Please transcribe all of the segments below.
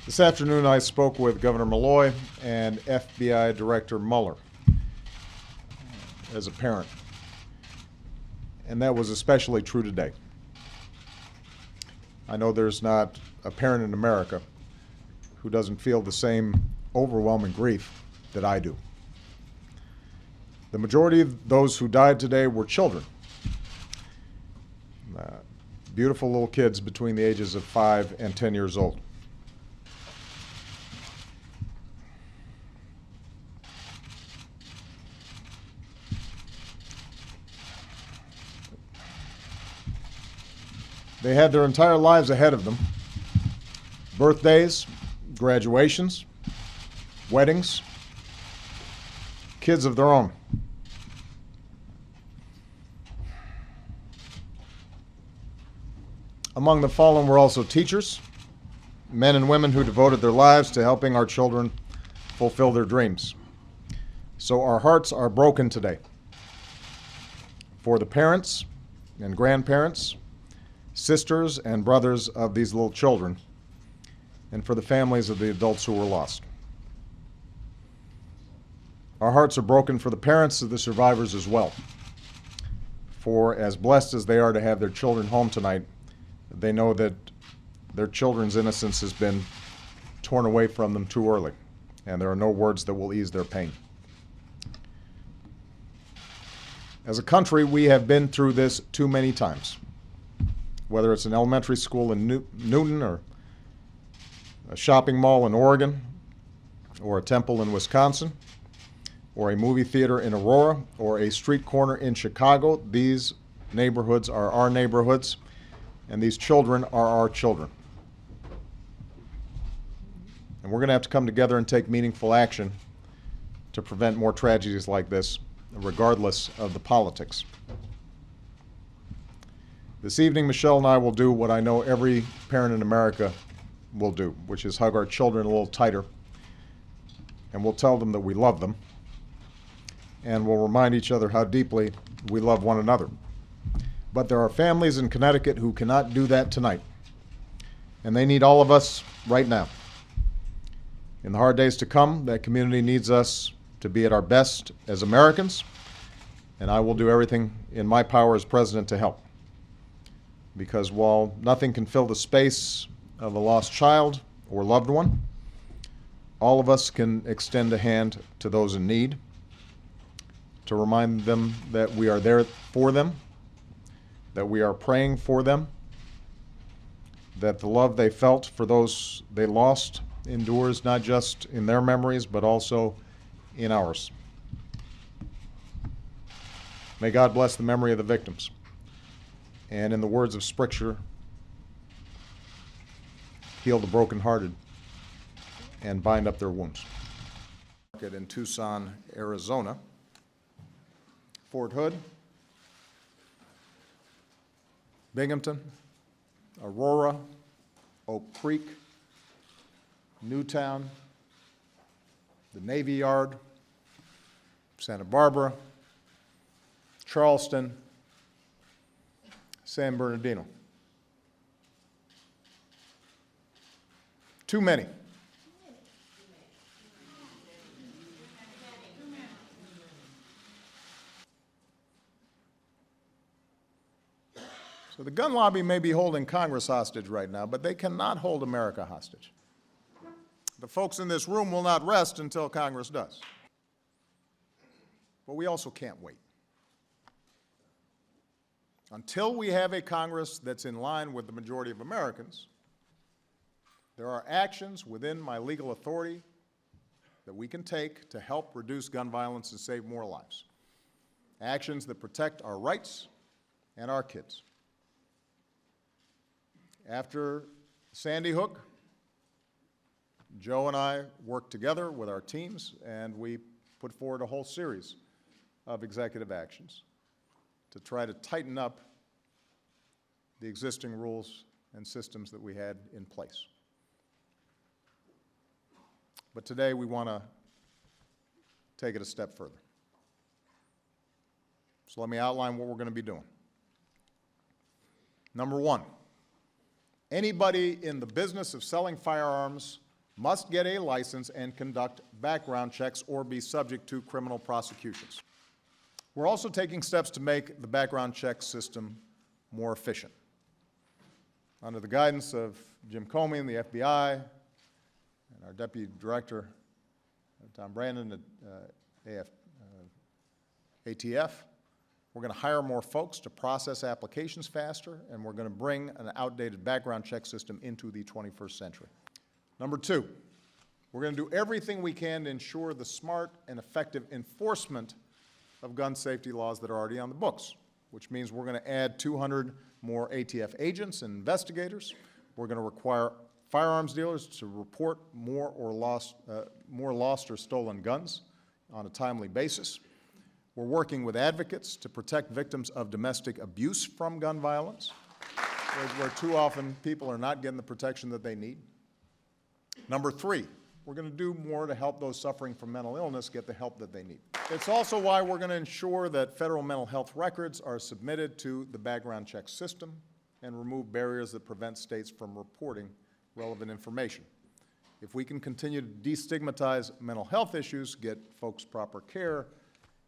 This afternoon I spoke with Governor Malloy and FBI Director Mueller as a parent, and that was especially true today. I know there's not a parent in America who doesn't feel the same overwhelming grief that I do. The majority of those who died today were children, beautiful little kids between the ages of 5 and 10 years old. They had their entire lives ahead of them. Birthdays, graduations, weddings, kids of their own. Among the fallen were also teachers, men and women who devoted their lives to helping our children fulfill their dreams. So our hearts are broken today for the parents and grandparents, sisters and brothers of these little children, and for the families of the adults who were lost. Our hearts are broken for the parents of the survivors as well. For as blessed as they are to have their children home tonight, they know that their children's innocence has been torn away from them too early, and there are no words that will ease their pain. As a country, we have been through this too many times. Whether it's an elementary school in Newton, or a shopping mall in Oregon, or a temple in Wisconsin, or a movie theater in Aurora, or a street corner in Chicago, these neighborhoods are our neighborhoods, and these children are our children. And we're going to have to come together and take meaningful action to prevent more tragedies like this, regardless of the politics. This evening, Michelle and I will do what I know every parent in America will do, which is hug our children a little tighter, and we'll tell them that we love them, and we'll remind each other how deeply we love one another. But there are families in Connecticut who cannot do that tonight, and they need all of us right now. In the hard days to come, that community needs us to be at our best as Americans, and I will do everything in my power as president to help. Because while nothing can fill the space of a lost child or loved one, all of us can extend a hand to those in need, to remind them that we are there for them, that we are praying for them, that the love they felt for those they lost endures not just in their memories, but also in ours. May God bless the memory of the victims. And in the words of Scripture, heal the brokenhearted and bind up their wounds. In Tucson, Arizona, Fort Hood, Binghamton, Aurora, Oak Creek, Newtown, the Navy Yard, Santa Barbara, Charleston, San Bernardino. Too many. So the gun lobby may be holding Congress hostage right now, but they cannot hold America hostage. The folks in this room will not rest until Congress does. But we also can't wait. Until we have a Congress that's in line with the majority of Americans, there are actions within my legal authority that we can take to help reduce gun violence and save more lives. Actions that protect our rights and our kids. After Sandy Hook, Joe and I worked together with our teams, and we put forward a whole series of executive actions to try to tighten up the existing rules and systems that we had in place. But today we want to take it a step further. So let me outline what we're going to be doing. Number one, anybody in the business of selling firearms must get a license and conduct background checks or be subject to criminal prosecutions. We're also taking steps to make the background check system more efficient. Under the guidance of Jim Comey and the FBI and our Deputy Director, Tom Brandon at ATF, we're going to hire more folks to process applications faster, and we're going to bring an outdated background check system into the 21st century. Number two, we're going to do everything we can to ensure the smart and effective enforcement of gun safety laws that are already on the books, which means we're going to add 200 more ATF agents and investigators. We're going to require firearms dealers to report more lost or stolen guns on a timely basis. We're working with advocates to protect victims of domestic abuse from gun violence, where too often people are not getting the protection that they need. Number three, we're going to do more to help those suffering from mental illness get the help that they need. It's also why we're going to ensure that federal mental health records are submitted to the background check system and remove barriers that prevent states from reporting relevant information. If we can continue to destigmatize mental health issues, get folks proper care,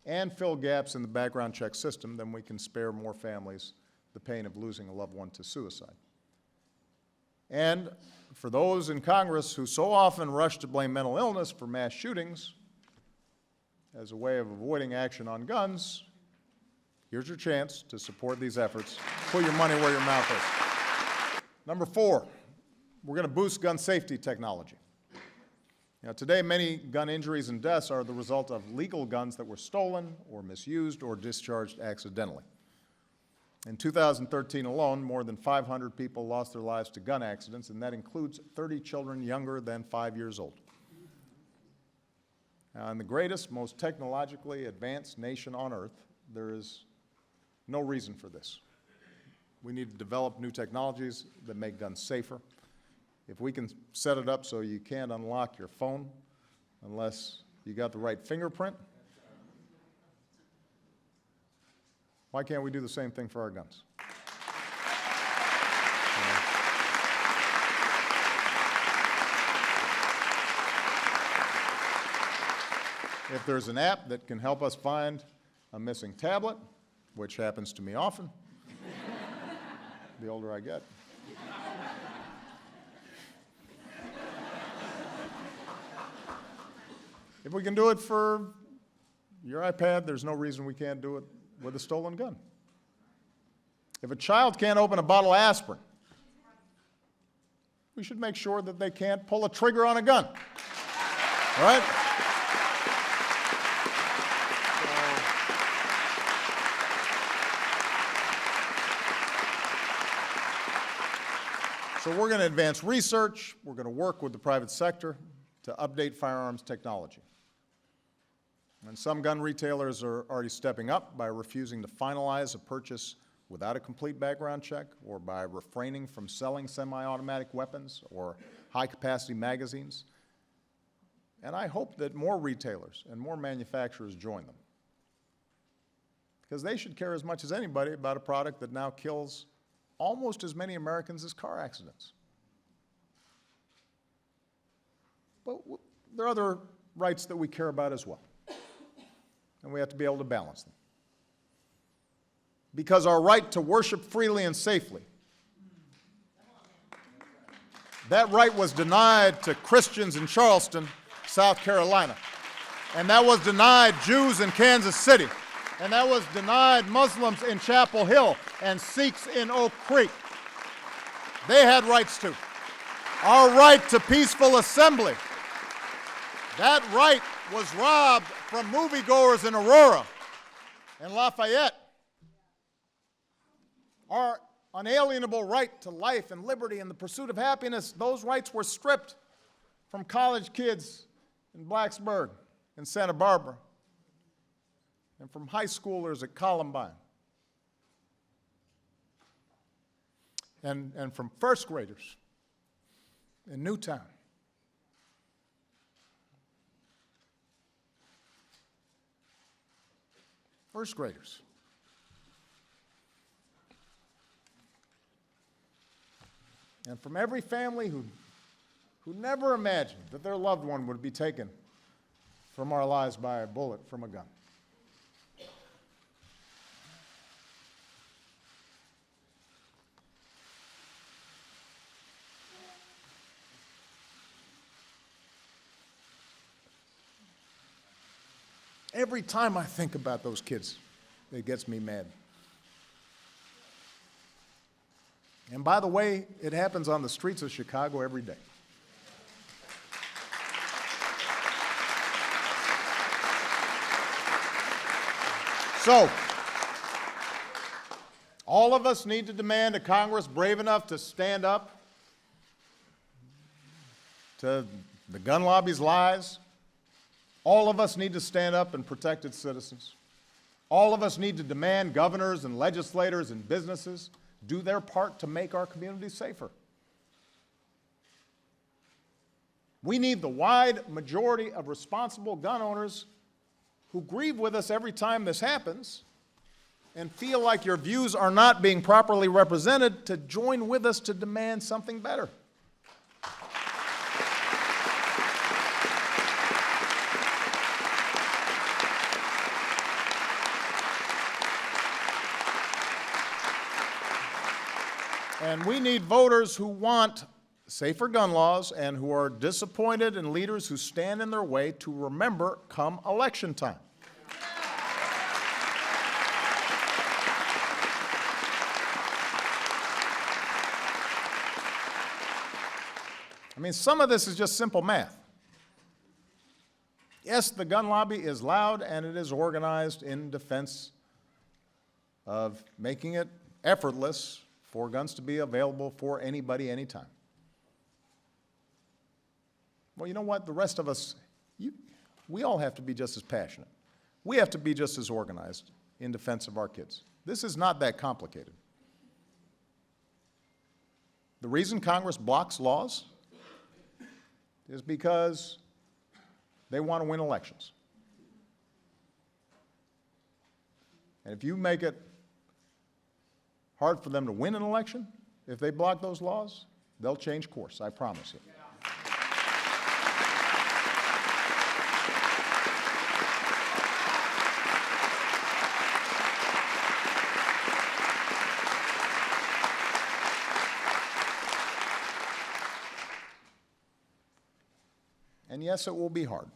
and fill gaps in the background check system, then we can spare more families the pain of losing a loved one to suicide. And for those in Congress who so often rush to blame mental illness for mass shootings as a way of avoiding action on guns, here's your chance to support these efforts. Put your money where your mouth is. Number four, we're going to boost gun safety technology. Now, today, many gun injuries and deaths are the result of legal guns that were stolen or misused or discharged accidentally. In 2013 alone, more than 500 people lost their lives to gun accidents, and that includes 30 children younger than 5 years old. Now, in the greatest, most technologically advanced nation on earth, there is no reason for this. We need to develop new technologies that make guns safer. If we can set it up so you can't unlock your phone unless you got the right fingerprint, why can't we do the same thing for our guns? If there's an app that can help us find a missing tablet, which happens to me often, the older I get, if we can do it for your iPad, there's no reason we can't do it with a stolen gun. If a child can't open a bottle of aspirin, we should make sure that they can't pull a trigger on a gun. All right? So we're going to advance research. We're going to work with the private sector to update firearms technology. And some gun retailers are already stepping up by refusing to finalize a purchase without a complete background check, or by refraining from selling semi-automatic weapons or high-capacity magazines. And I hope that more retailers and more manufacturers join them, because they should care as much as anybody about a product that now kills almost as many Americans as car accidents. But there are other rights that we care about as well, and we have to be able to balance them. Because our right to worship freely and safely, that right was denied to Christians in Charleston, South Carolina, and that was denied Jews in Kansas City, and that was denied Muslims in Chapel Hill and Sikhs in Oak Creek. They had rights too. Our right to peaceful assembly, that right was robbed from moviegoers in Aurora and Lafayette. Our unalienable right to life and liberty and the pursuit of happiness, those rights were stripped from college kids in Blacksburg and Santa Barbara, and from high schoolers at Columbine, and from first graders in Newtown. First graders. And from every family who who never imagined that their loved one would be taken from our lives by a bullet from a gun. Every time I think about those kids, it gets me mad. And by the way, it happens on the streets of Chicago every day. So, all of us need to demand a Congress brave enough to stand up to the gun lobby's lies. All of us need to stand up and protect its citizens. All of us need to demand governors and legislators and businesses do their part to make our communities safer. We need the wide majority of responsible gun owners who grieve with us every time this happens and feel like your views are not being properly represented to join with us to demand something better. And we need voters who want safer gun laws and who are disappointed in leaders who stand in their way to remember come election time. I mean, some of this is just simple math. Yes, the gun lobby is loud and it is organized in defense of making it effortless for guns to be available for anybody, anytime. Well, you know what? The rest of us, we all have to be just as passionate. We have to be just as organized in defense of our kids. This is not that complicated. The reason Congress blocks laws is because they want to win elections. And if you make it hard for them to win an election, if they block those laws, they'll change course, I promise you. And yes, it will be hard.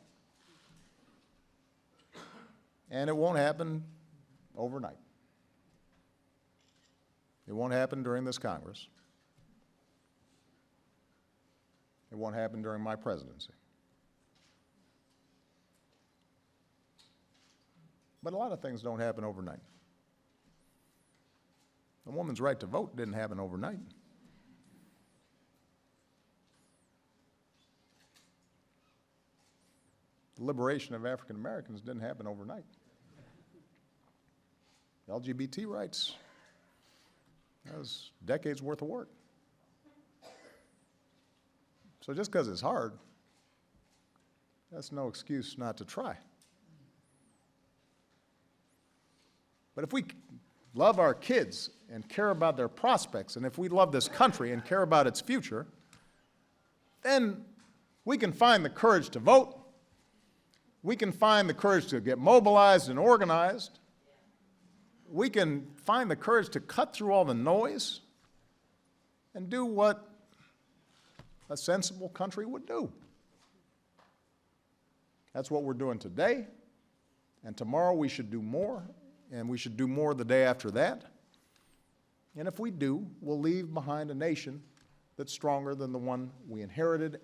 And it won't happen overnight. It won't happen during this Congress. It won't happen during my presidency. But a lot of things don't happen overnight. A woman's right to vote didn't happen overnight. The liberation of African Americans didn't happen overnight. LGBT rights, that was decades worth of work. So just because it's hard, that's no excuse not to try. But if we love our kids and care about their prospects, and if we love this country and care about its future, then we can find the courage to vote. We can find the courage to get mobilized and organized. We can find the courage to cut through all the noise and do what a sensible country would do. That's what we're doing today, and tomorrow we should do more, and we should do more the day after that. And if we do, we'll leave behind a nation that's stronger than the one we inherited